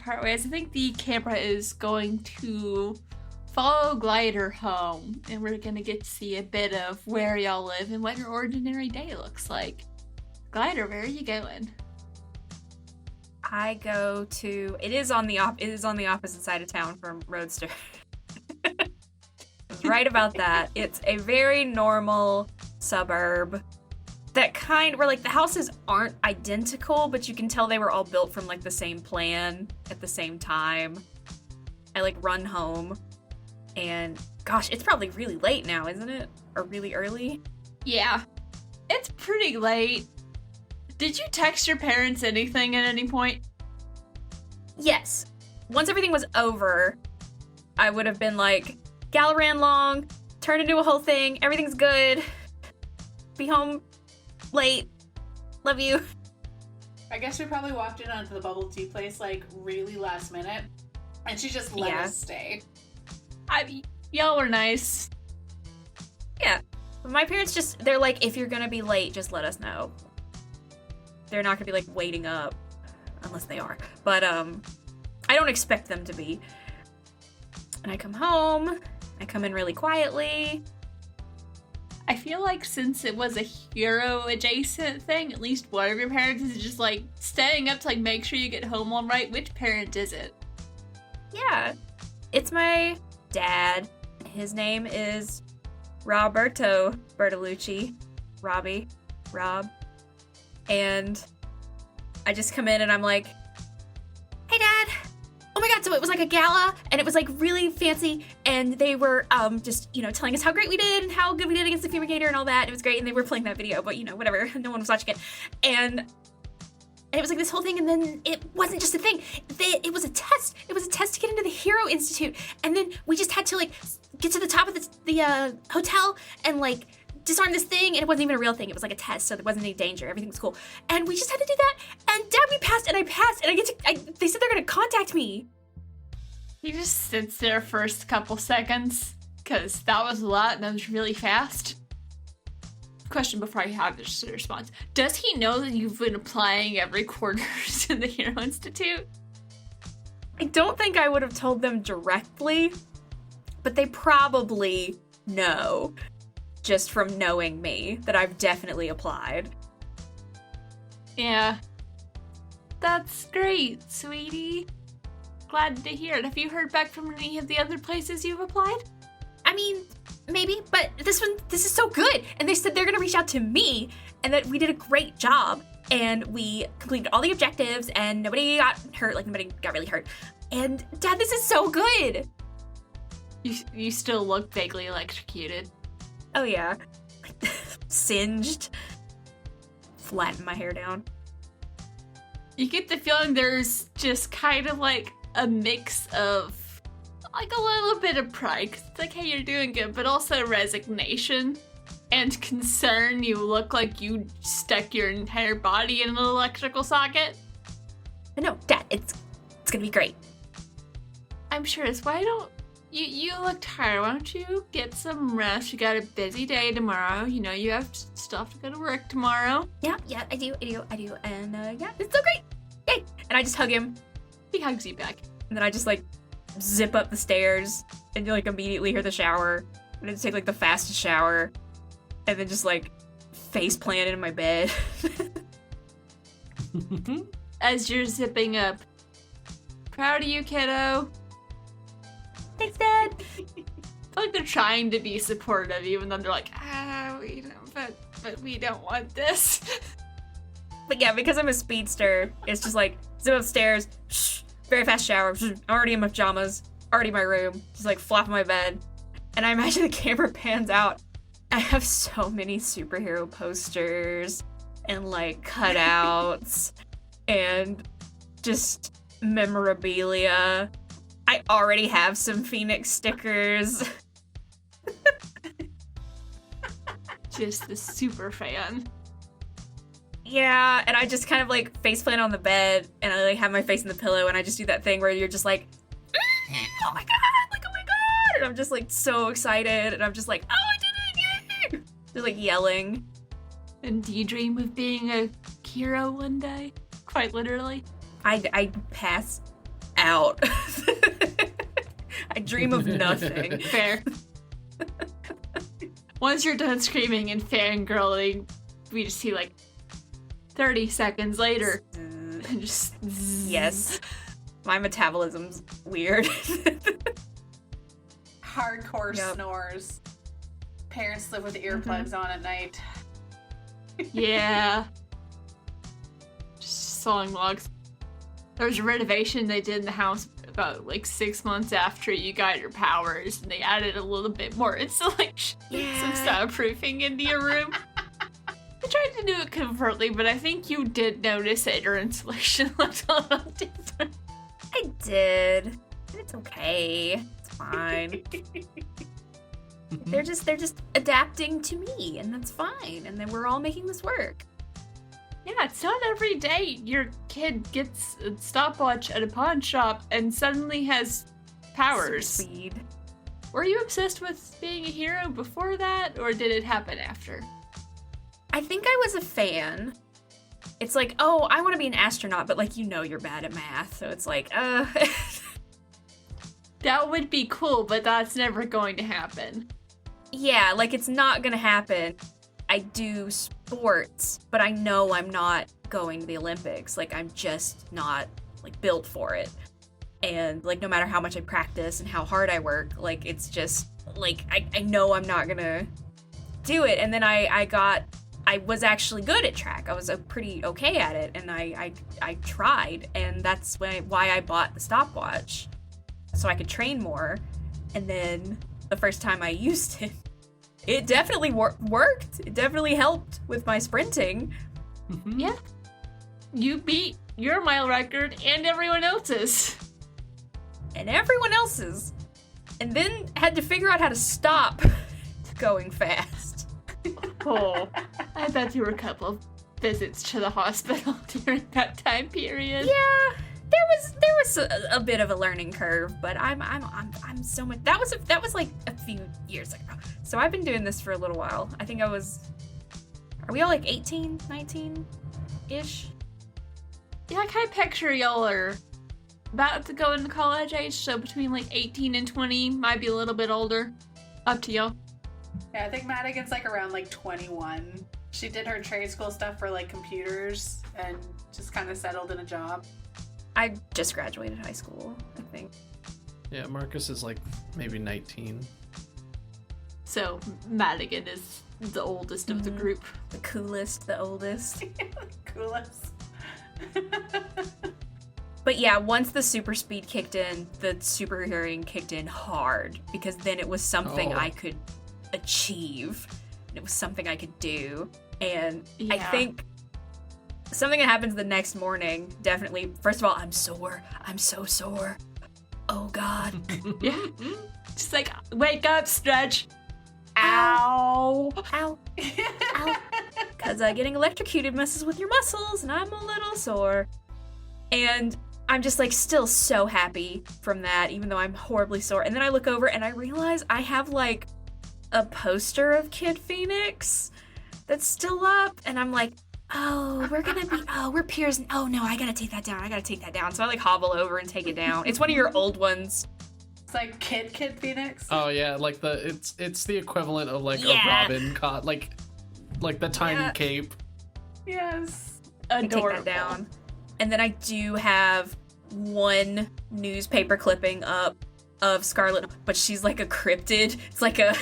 part ways. I think the camera is going to follow Glider home, and we're gonna get to see a bit of where y'all live and what your ordinary day looks like. Glider, where are you going? I go to. It is on the opposite side of town from Roadster. I was right about that. It's a very normal suburb. That kind where like the houses aren't identical, but you can tell they were all built from like the same plan at the same time. I like run home, and gosh, it's probably really late now, isn't it? Or really early? Yeah, it's pretty late. Did you text your parents anything at any point? Yes. Once everything was over, I would have been like, Gala ran long, turned into a whole thing, everything's good, be home late, love you. I guess we probably walked in onto the bubble tea place like really last minute, and she just let us stay. Y'all were nice. Yeah. My parents they're like, if you're gonna be late, just let us know. They're not gonna be like waiting up, unless they are. But I don't expect them to be. And I come home, I come in really quietly. I feel like since it was a hero adjacent thing, at least one of your parents is just like staying up to like make sure you get home all right. Which parent is it? Yeah, it's my dad. His name is Roberto Bertolucci. Rob. And I just come in and I'm like, hey Dad! Oh my god, so it was like a gala, and it was like really fancy, and they were just, telling us how great we did and how good we did against the Fumigator and all that. It was great, and they were playing that video, but whatever, no one was watching it. And it was like this whole thing, and then it wasn't just a thing. It was a test. It was a test to get into the Hero Institute, and then we just had to like get to the top of the hotel and like disarm this thing, and it wasn't even a real thing. It was like a test, so there wasn't any danger. Everything was cool. And we just had to do that, and Dad, we passed, and I passed, and they said they're gonna contact me. He just sits there first couple seconds, because that was a lot, and that was really fast. Question before I have this response. Does he know that you've been applying every quarter to the Hero Institute? I don't think I would have told them directly, but they probably know. Just from knowing me, that I've definitely applied. Yeah. That's great, sweetie. Glad to hear it. Have you heard back from any of the other places you've applied? I mean, maybe, but this is so good. And they said they're gonna reach out to me, and that we did a great job, and we completed all the objectives, and nobody got hurt, like nobody got really hurt. And Dad, this is so good! You still look vaguely electrocuted. Oh yeah. Singed. Flatten my hair down. You get the feeling there's just kind of like a mix of like a little bit of pride, 'cause it's like, hey, you're doing good, but also resignation and concern. You look like you stuck your entire body in an electrical socket. But no, Dad, it's gonna be great. I'm sure it's why don't you look tired. Why don't you get some rest? You got a busy day tomorrow. You have stuff to go to work tomorrow. Yeah, I do. And yeah, it's so great. Yay! And I just hug him. He hugs you back. And then I just like zip up the stairs and you like immediately hear the shower. And I just take like the fastest shower and then just like face plant in my bed. As you're zipping up. Proud of you, kiddo. Thanks, Dad. I feel like they're trying to be supportive, even though they're like, but we don't want this. But yeah, because I'm a speedster, it's just like zip upstairs, very fast shower, already in my pajamas, already in my room, just like flop in my bed. And I imagine the camera pans out. I have so many superhero posters and like cutouts and just memorabilia. I already have some Phoenix stickers. Just the super fan. Yeah, and I just kind of like face plant on the bed and I like have my face in the pillow and I just do that thing where you're just like, oh my god, and I'm just like so excited and I'm just like, oh, I did it, yay! Just like yelling. And do you dream of being a hero one day? Quite literally. I pass out. I dream of nothing. Fair. Once you're done screaming and fangirling, we just see like 30 seconds later. And just Yes. My metabolism's weird. Hardcore Yep. snores. Parents live with earplugs on at night. Yeah. Just sawing logs. There was a renovation they did in the house about like 6 months after you got your powers, and they added a little bit more insulation, some Yeah. soundproofing into your room. I tried to do it covertly, but I think you did notice that your insulation looked a little different. I did. It's okay. It's fine. They're just adapting to me, and that's fine. And then we're all making this work. Yeah, it's not every day your kid gets a stopwatch at a pawn shop and suddenly has powers. Super speed. Were you obsessed with being a hero before that, or did it happen after? I think I was a fan. It's like, oh, I want to be an astronaut, but like, you're bad at math, so it's like, That would be cool, but that's never going to happen. yeah, like it's not gonna happen. I do sports, but I know I'm not going to the Olympics. Like, I'm just not like built for it. And like, no matter how much I practice and how hard I work, like, it's just like, I know I'm not gonna do it. And then I was actually good at track. I was pretty okay at it, and I tried, and that's why I bought the stopwatch, so I could train more. And then the first time I used it, it definitely worked. It definitely helped with my sprinting. Yeah. You beat your mile record and everyone else's. And everyone else's. And then had to figure out how to stop going fast. Oh, I bet there were a couple of visits to the hospital during that time period. Yeah, there was a bit of a learning curve, but I'm so much. That was like a few years ago. So I've been doing this for a little while. I think are we all like 18, 19-ish? Yeah, I kind of picture y'all are about to go into college age, so between like 18 and 20, might be a little bit older. Up to y'all. Yeah, I think Madigan's like around like 21. She did her trade school stuff for like computers and just kind of settled in a job. I just graduated high school, I think. Yeah, Marcus is like maybe 19. So Madigan is the oldest of the group. The coolest, the oldest. Coolest. But yeah, once the super speed kicked in, the super hearing kicked in hard, because then it was something Oh. I could achieve. It was something I could do. And I Yeah. think something that happens the next morning, definitely, first of all, I'm sore. I'm so sore. Oh God. Yeah. Just like, wake up, stretch. Ow. Ow. Ow. Because getting electrocuted messes with your muscles, and I'm a little sore. And I'm just like still so happy from that, even though I'm horribly sore. And then I look over and I realize I have like a poster of Kid Phoenix that's still up. And I'm like, oh, we're peers. Oh no, I gotta take that down. So I like hobble over and take it down. It's one of your old ones. It's like Kid Phoenix. Oh yeah, like it's the equivalent of like Yeah. a Robin caught like the tiny Yeah. cape. Yes. I take Adorable. that down. And then I do have one newspaper clipping up of Scarlet, but she's like a cryptid. It's like a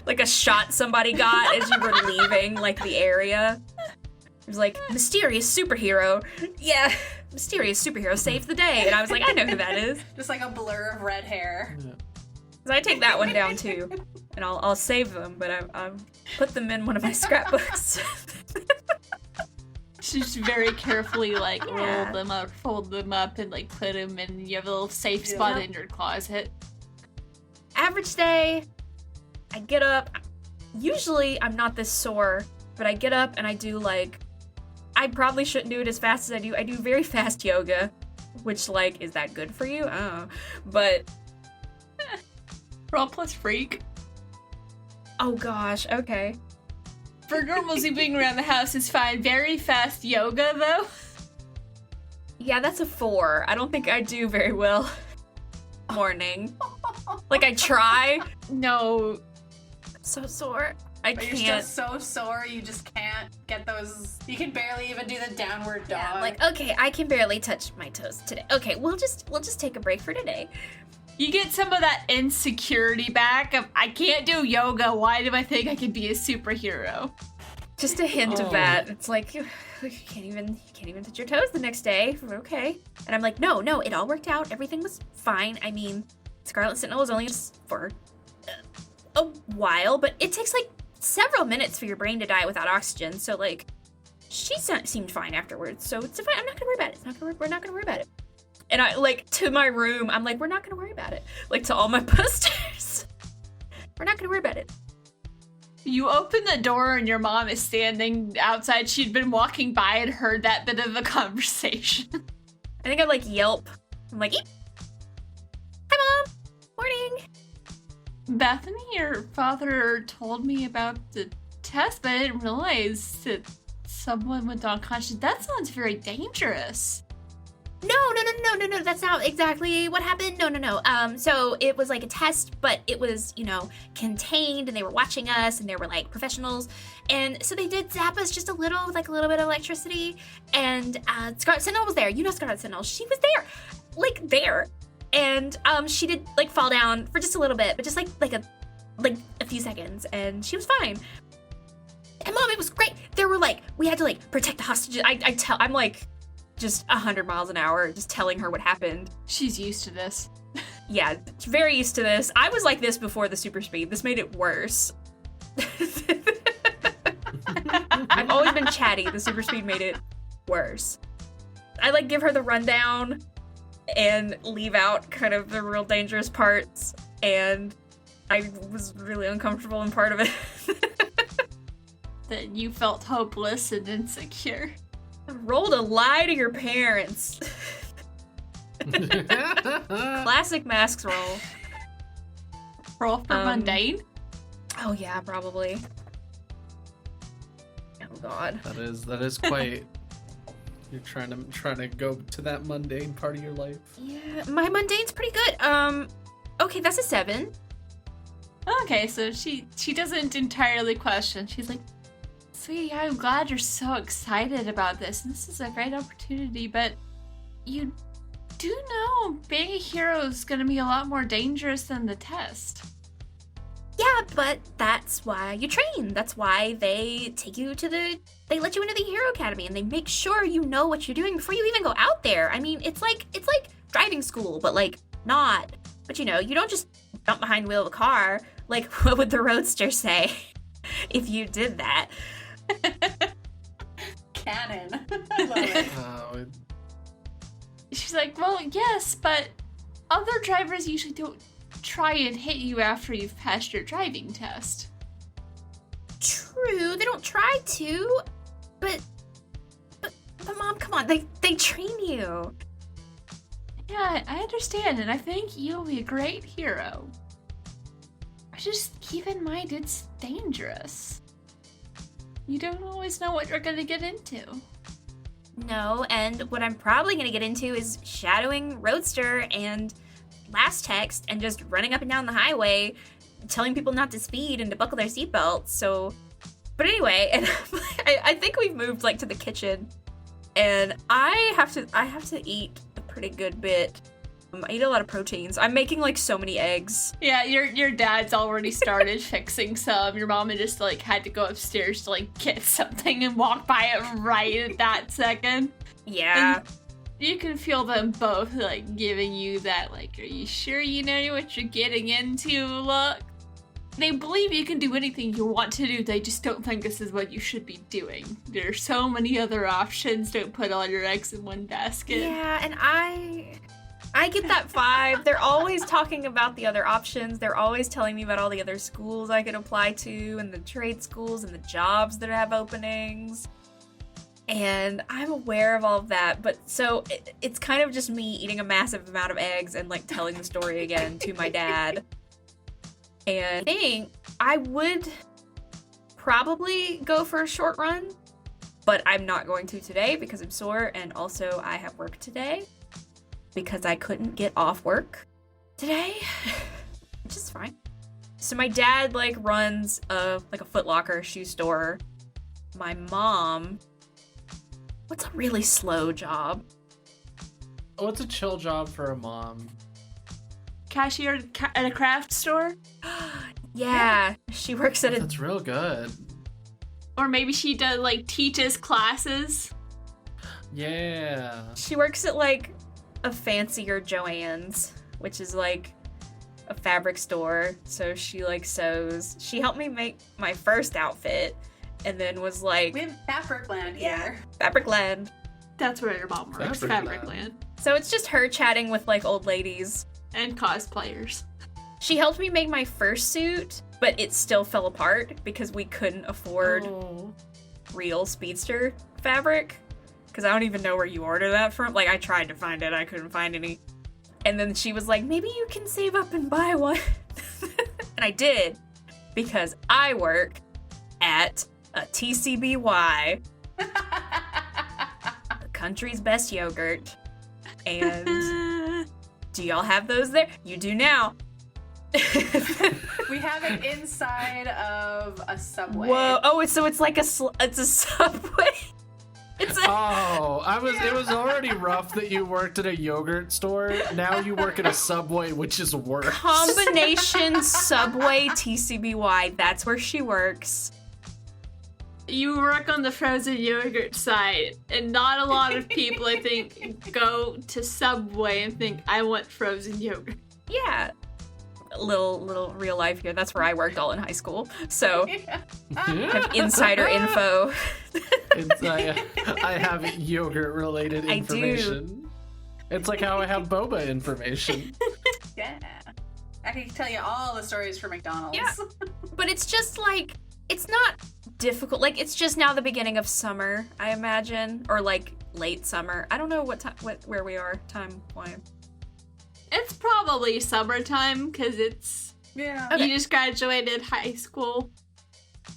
like a shot somebody got as you were leaving like the area. It was like, mysterious superhero. Yeah, mysterious superhero saved the day. And I was like, I know who that is. Just like a blur of red hair. So I take that one down too. And I'll save them, but I put them in one of my scrapbooks. Just very carefully like Yeah. roll them up, fold them up, and like put them in your little safe spot Yeah. in your closet. Average day, I get up. Usually I'm not this sore, but I get up and I do like, I probably shouldn't do it as fast as I do. I do very fast yoga, which like, is that good for you? I don't know. But, Raw plus freak. oh gosh, okay. For normal zooming around the house is fine. Very fast yoga though. Yeah, that's a 4. I don't think I do very well morning. Like, I try. No. I'm so sore. I But you're can't. still so sore, you just can't get those. You can barely even do the downward dog. Yeah, like, okay, I can barely touch my toes today. Okay, we'll just take a break for today. You get some of that insecurity back of, I can't do yoga. Why do I think I can be a superhero? Just a hint Oh. of that. It's like you can't even touch your toes the next day. Okay. And I'm like, no, it all worked out. Everything was fine. I mean, Scarlet Sentinel was only for a while, but it takes like several minutes for your brain to die without oxygen. So like, she seemed fine afterwards. So it's fine. I'm not gonna worry about it. We're not gonna worry about it. And I like to my room. I'm like, we're not gonna worry about it. Like to all my posters, we're not gonna worry about it. You open the door and your mom is standing outside. She'd been walking by and heard that bit of a conversation. I think I like Yelp. I'm like, "Eep. Hi, Mom. Morning." Bethany, your father told me about the test, but I didn't realize that someone went unconscious. That sounds very dangerous. No. That's not exactly what happened. No. So it was like a test, but it was, contained, and they were watching us, and they were like professionals, and so they did zap us just a little with like a little bit of electricity. And Scarlet Sentinel was there. Scarlet Sentinel. She was there, and she did like fall down for just a little bit, but just like a few seconds, and she was fine. And Mom, it was great. There were we had to protect the hostages. I'm like just 100 miles an hour, just telling her what happened. She's used to this. Yeah, very used to this. I was like this before the super speed. This made it worse. I've always been chatty. The super speed made it worse. I give her the rundown and leave out kind of the real dangerous parts, and I was really uncomfortable in part of it. That you felt hopeless and insecure. Roll to lie to your parents. Classic masks roll. Roll for mundane. Oh yeah, probably. Oh god. That is quite. You're trying to go to that mundane part of your life. Yeah, my mundane's pretty good. Okay, that's a 7. Okay, so she doesn't entirely question. She's like, sweetie, I'm glad you're so excited about this. And this is a great opportunity, but you do know being a hero is going to be a lot more dangerous than the test. Yeah, but that's why you train. That's why they take you they let you into the Hero Academy, and they make sure you know what you're doing before you even go out there. I mean, it's like driving school, but not. But you don't just jump behind the wheel of a car. What would the Roadster say if you did that? Canon. I love it. Oh, She's like, well, yes, but other drivers usually don't try and hit you after you've passed your driving test. True, they don't try to, but Mom, come on, they train you. Yeah, I understand, and I think you'll be a great hero. Just keep in mind it's dangerous. You don't always know what you're gonna get into. No, and what I'm probably gonna get into is shadowing Roadster and Last Text and just running up and down the highway, telling people not to speed and to buckle their seatbelts. So, but anyway, and I think we've moved to the kitchen, and I have to eat a pretty good bit. I eat a lot of proteins. I'm making so many eggs. Yeah, your dad's already started fixing some. Your mama just had to go upstairs to get something and walk by it right at that second. Yeah. And you can feel them both giving you that are you sure you know what you're getting into look? They believe you can do anything you want to do, they just don't think this is what you should be doing. There's so many other options, don't put all your eggs in one basket. Yeah, and I get that vibe. They're always talking about the other options. They're always telling me about all the other schools I could apply to, and the trade schools, and the jobs that have openings. And I'm aware of all of that, but so it's kind of just me eating a massive amount of eggs and telling the story again to my dad. And I think I would probably go for a short run but I'm not going to today because I'm sore, and also I have work today because I couldn't get off work today, which is fine. So my dad like runs a Foot Locker shoe store. My mom, what's a really slow job? What's a chill job for a mom? Cashier at a craft store? Yeah, she works at a That's real good. Or maybe she does like teaches classes. Yeah. She works at like a fancier Joann's, which is like a fabric store. So she like sews. She helped me make my first outfit and then was like, We have Fabricland here. Fabricland. That's where your mom works, Fabricland. Fabricland. So it's just her chatting with like old ladies. And cosplayers. She helped me make my first suit, but it still fell apart because we couldn't afford real speedster fabric. Because I don't even know where you order that from. Like, I tried to find it, I couldn't find any. And then she was like, maybe you can save up and buy one. And I did, because I work at a TCBY, the country's best yogurt. And do y'all have those there? You do now. We have it inside of a Subway. Whoa! Oh, so it's like it's a Subway. It's a It was already rough that you worked at a yogurt store. Now you work at a Subway, which is worse. combination Subway TCBY. That's where she works. You work on the frozen yogurt side, and not a lot of people, I think, go to Subway and think, I want frozen yogurt. Yeah. Little real life here. That's where I worked all in high school. So have insider info. I have yogurt related I do. information. It's like how I have boba information. Yeah. I can tell you all the stories for McDonald's. Yeah. But it's just like, it's not difficult. Like, it's just now the beginning of summer, I imagine, or like late summer. I don't know where we are time-wise. It's probably summertime, because it's... Yeah. Okay. You just graduated high school,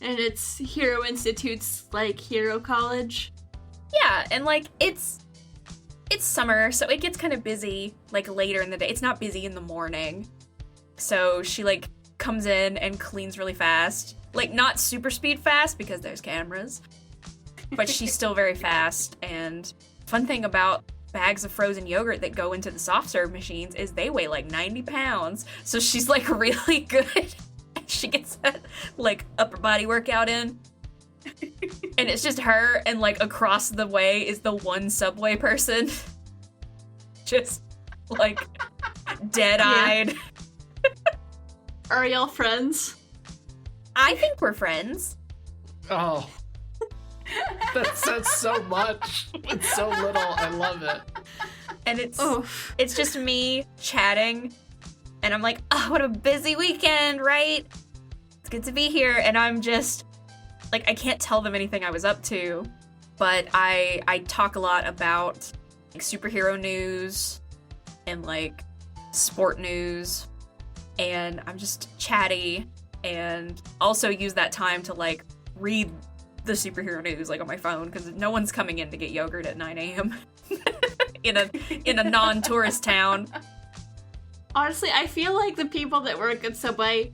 and it's Hero Institute's, like, Hero College. Yeah, and like it's summer, so it gets kind of busy like later in the day. It's not busy in the morning. So she like comes in and cleans really fast. Like not super speed fast because there's cameras. But she's still very fast. And fun thing about bags of frozen yogurt that go into the soft serve machines is they weigh like 90 pounds. So she's like really good. She gets that like upper body workout in. And it's just her, and like across the way is the one Subway person. Just like dead-eyed. Are y'all friends? I think we're friends. Oh. That says so much. It's so little. I love it. And it's Oof. it's just me chatting, and I'm like, oh, what a busy weekend, right? It's good to be here. And I'm just like, I can't tell them anything I was up to, but I talk a lot about like superhero news and like sport news, and I'm just chatty, and also use that time to like read the superhero news like on my phone, because no one's coming in to get yogurt at 9 a.m. in a non-tourist town. Honestly, I feel like the people that work at Subway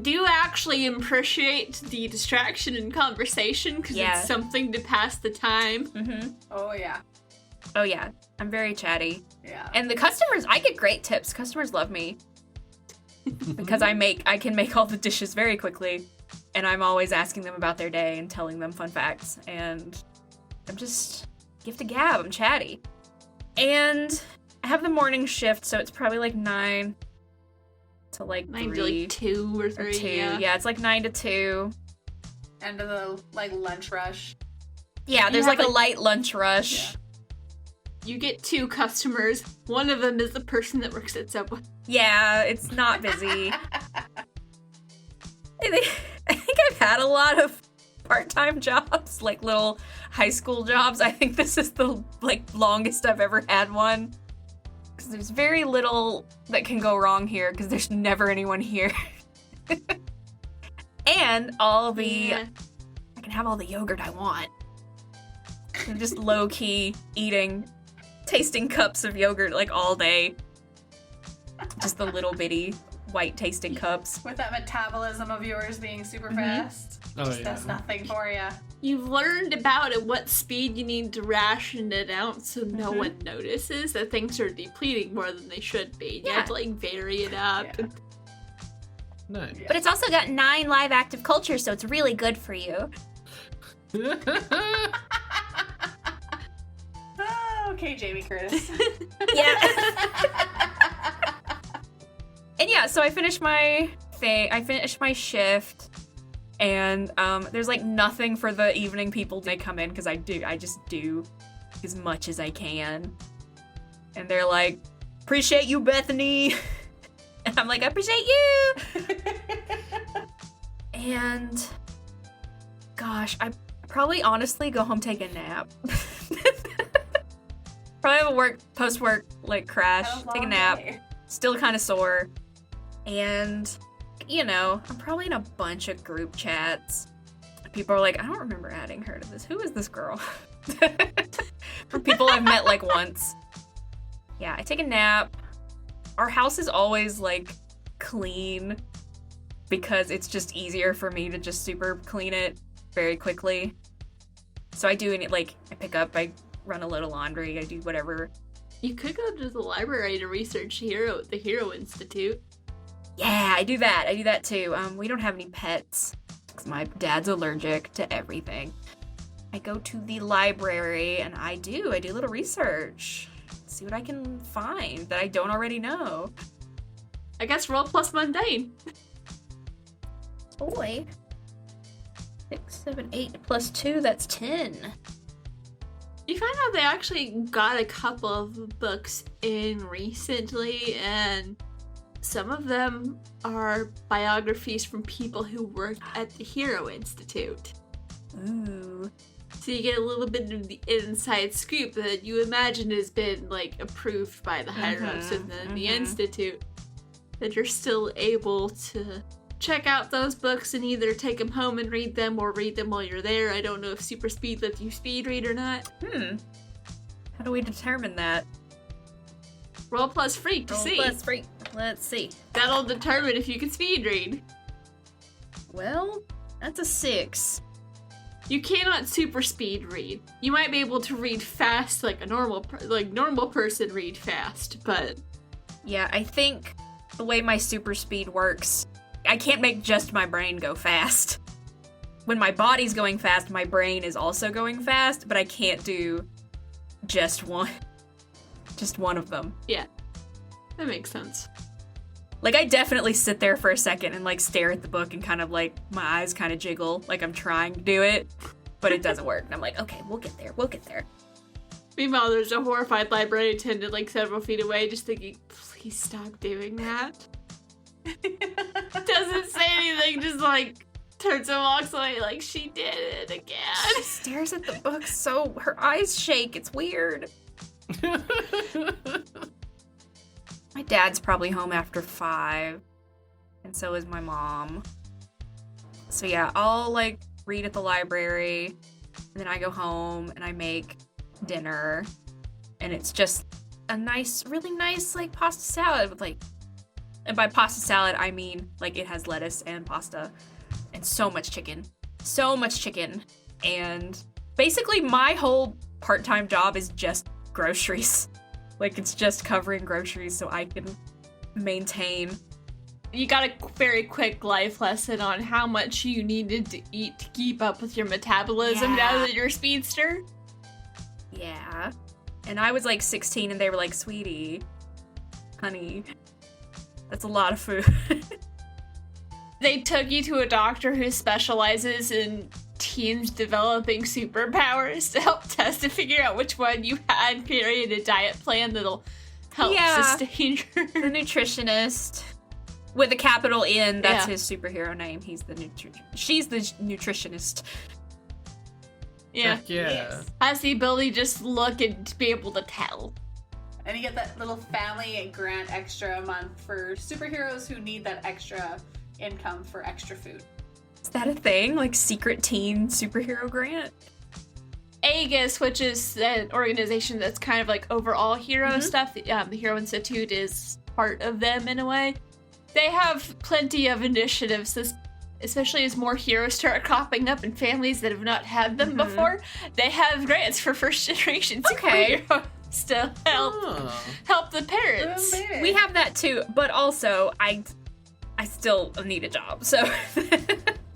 do actually appreciate the distraction and conversation, because Yeah. it's something to pass the time. Mm-hmm. Oh, yeah. Oh yeah, I'm very chatty. Yeah. And the customers, I get great tips. Customers love me because I can make all the dishes very quickly, and I'm always asking them about their day and telling them fun facts, and I'm just gift a gab. I'm chatty. And I have the morning shift, so it's probably like 9 to like 9 to 3 like 2 or or 3. 2. Yeah. Yeah, it's like 9 to 2. End of the like lunch rush. Yeah, there's have, like a like- light lunch rush. You get 2 customers. One of them is the person that works at Subway. Yeah, it's not busy. I think I've had a lot of part-time jobs, like little high school jobs. I think this is the like longest I've ever had one. Because there's very little that can go wrong here, because there's never anyone here. And I can have all the yogurt I want. I'm just low-key tasting cups of yogurt like all day. Just the little bitty white tasting cups. With that metabolism of yours being super fast. Oh, Just yeah. does nothing for you. You've learned about at what speed you need to ration it out so no one notices that things are depleting more than they should be. You have to like vary it up. Yeah. Nice. But it's also got 9 live active cultures, so it's really good for you. Oh, okay, Jamie Curtis. Yeah. And yeah, so I finished my thing. I finished my shift, and there's like nothing for the evening people to come in because I just do as much as I can. And they're like, "Appreciate you, Bethany," and I'm like, "I appreciate you." And gosh, I probably honestly go home, take a nap. Probably have a post-work like crash, take a nap. Still kind of sore. And, you know, I'm probably in a bunch of group chats. People are like, I don't remember adding her to this. Who is this girl? For people I've met like once. Yeah, I take a nap. Our house is always like clean because it's just easier for me to just super clean it very quickly. So I do it like, I pick up, I run a load of laundry, I do whatever. You could go to the library to research the Hero Institute. Yeah, I do that. I do that too. We don't have any pets because my dad's allergic to everything. I go to the library and I do a little research. See what I can find that I don't already know. I guess roll plus mundane. Boy. 6, 7, 8 plus 2, that's 10. You find out they actually got a couple of books in recently, and some of them are biographies from people who worked at the Hero Institute. Ooh. So you get a little bit of the inside scoop that you imagine has been like approved by the higher ups within the institute. That you're still able to check out those books and either take them home and read them or read them while you're there. I don't know if super speed lets you speed read or not. How do we determine that? Roll plus freak to see. Plus freak. Let's see. That'll determine if you can speed read. Well, that's a 6. You cannot super speed read. You might be able to read fast like a normal person read fast, but Yeah, I think the way my super speed works, I can't make just my brain go fast. When my body's going fast, my brain is also going fast, but I can't do just one of them. yeah, that makes sense. Like, I definitely sit there for a second and, like, stare at the book and kind of, like, my eyes kind of jiggle, like I'm trying to do it, but it doesn't work. And I'm like, okay, we'll get there. Meanwhile, there's a horrified library attendant like several feet away just thinking, please stop doing that. Doesn't say anything, just like turns and walks away like she did it again. She stares at the book so her eyes shake. It's weird. My dad's probably home after 5, and so is my mom. So yeah, I'll like read at the library, and then I go home and I make dinner, and it's just a nice, really nice like pasta salad with like, and by pasta salad I mean like it has lettuce and pasta and so much chicken, and basically my whole part-time job is just groceries. Like, it's just covering groceries so I can maintain. You got a very quick life lesson on how much you needed to eat to keep up with your metabolism now that you're a speedster. Yeah. And I was like 16 and they were like, sweetie, honey, that's a lot of food. They took you to a doctor who specializes in teens developing superpowers to help test to figure out which one you had, create a diet plan that'll help sustain your... The nutritionist. With a capital N, that's his superhero name. He's the she's the nutritionist. Yeah. Heck yeah. Yes. Has the ability to just look and to be able to tell. And you get that little family grant extra a month for superheroes who need that extra income for extra food. Is that a thing? Like secret teen superhero grant? Aegis, which is an organization that's kind of like overall hero Mhm. stuff. The Hero Institute is part of them in a way. They have plenty of initiatives, especially as more heroes start cropping up in families that have not had them Mhm. before. They have grants for first generation Okay. superheroes to Oh. help the parents. Boom, baby. We have that too, but also I still need a job, so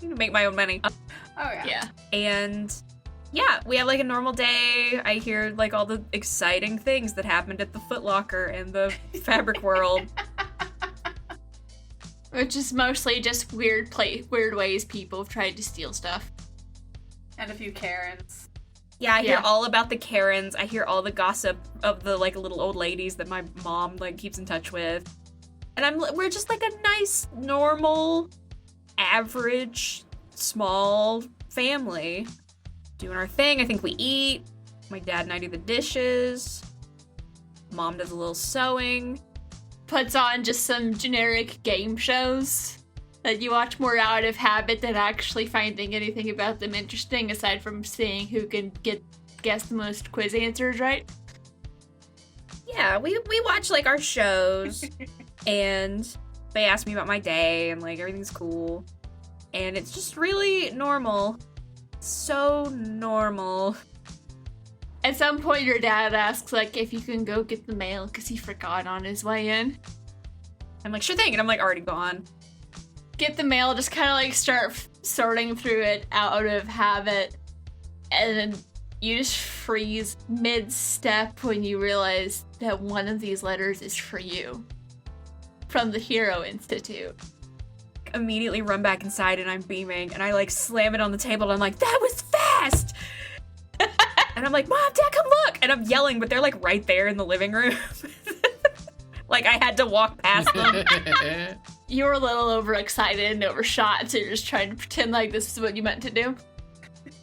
make my own money. Oh yeah. Yeah. And yeah, we have like a normal day. I hear like all the exciting things that happened at the Foot Locker and the Fabric World. Which is mostly just weird ways people have tried to steal stuff. And a few Karens. Yeah, I hear Yeah. all about the Karens. I hear all the gossip of the like little old ladies that my mom like keeps in touch with. And we're just like a nice, normal, average, small family doing our thing. I think we eat. My dad and I do the dishes. Mom does a little sewing. Puts on just some generic game shows that you watch more out of habit than actually finding anything about them interesting, aside from seeing who can guess the most quiz answers right. Yeah, we watch like our shows and they ask me about my day and like everything's cool. And it's just really normal. So normal. At some point, your dad asks like if you can go get the mail because he forgot on his way in. I'm like, sure thing, and I'm like already gone. Get the mail, just kind of like start sorting through it out of habit, and then you just freeze mid-step when you realize that one of these letters is for you. From the Hero Institute. Immediately run back inside and I'm beaming and I like slam it on the table and I'm like, that was fast! And I'm like, Mom, Dad, come look! And I'm yelling, but they're like right there in the living room. Like I had to walk past them. You were a little overexcited and overshot, so you're just trying to pretend like this is what you meant to do.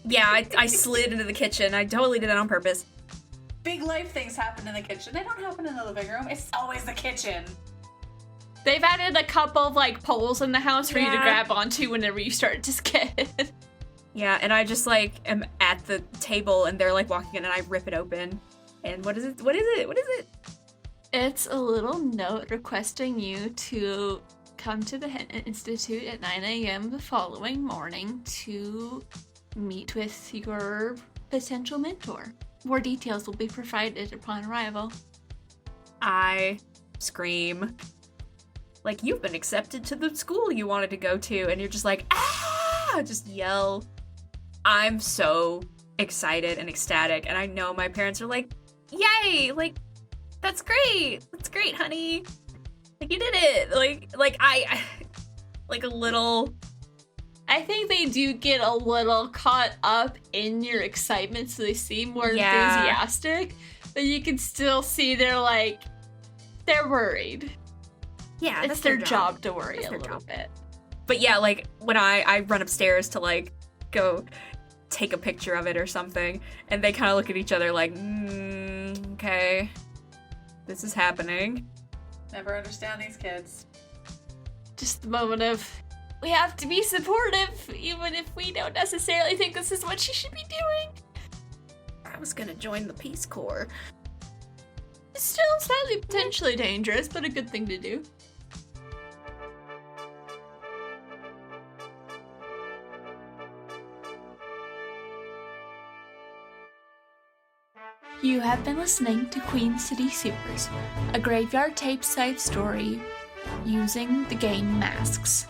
Yeah, I slid into the kitchen. I totally did that on purpose. Big life things happen in the kitchen. They don't happen in the living room. It's always the kitchen. They've added a couple of like poles in the house for you to Yeah. grab onto whenever you start to skid. Yeah, and I just like am at the table and they're like walking in and I rip it open. And what is it? What is it? What is it? It's a little note requesting you to come to the Henton Institute at 9 a.m. the following morning to meet with your potential mentor. More details will be provided upon arrival. I scream. Like, you've been accepted to the school you wanted to go to, and you're just like, ah! Just yell. I'm so excited and ecstatic, and I know my parents are like, yay! Like, that's great! That's great, honey! Like, you did it! Like I like a little... I think they do get a little caught up in your excitement, so they seem more Yeah. enthusiastic, but you can still see they're worried. Yeah, It's their job to worry That's a their little job. bit. But yeah, like, when I run upstairs to, like, go take a picture of it or something, and they kind of look at each other like, okay, this is happening. Never understand these kids. Just the moment of, we have to be supportive, even if we don't necessarily think this is what she should be doing. I was gonna join the Peace Corps. It's still slightly potentially dangerous, but a good thing to do. You have been listening to Queen City Supers, a graveyard tape side story using the game Masks.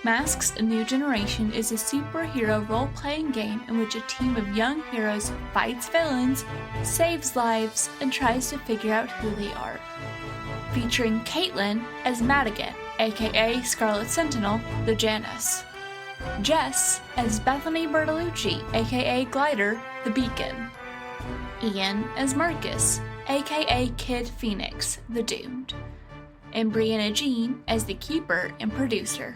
Masks: A New Generation is a superhero role-playing game in which a team of young heroes fights villains, saves lives, and tries to figure out who they are. Featuring Caitlin as Madigan, aka Scarlet Sentinel, the Janus. Jess as Bethany Bertolucci, aka Glider, the Beacon. Ian as Marcus, aka Kid Phoenix, the Doomed. And Brianna Jean as the Keeper and Producer.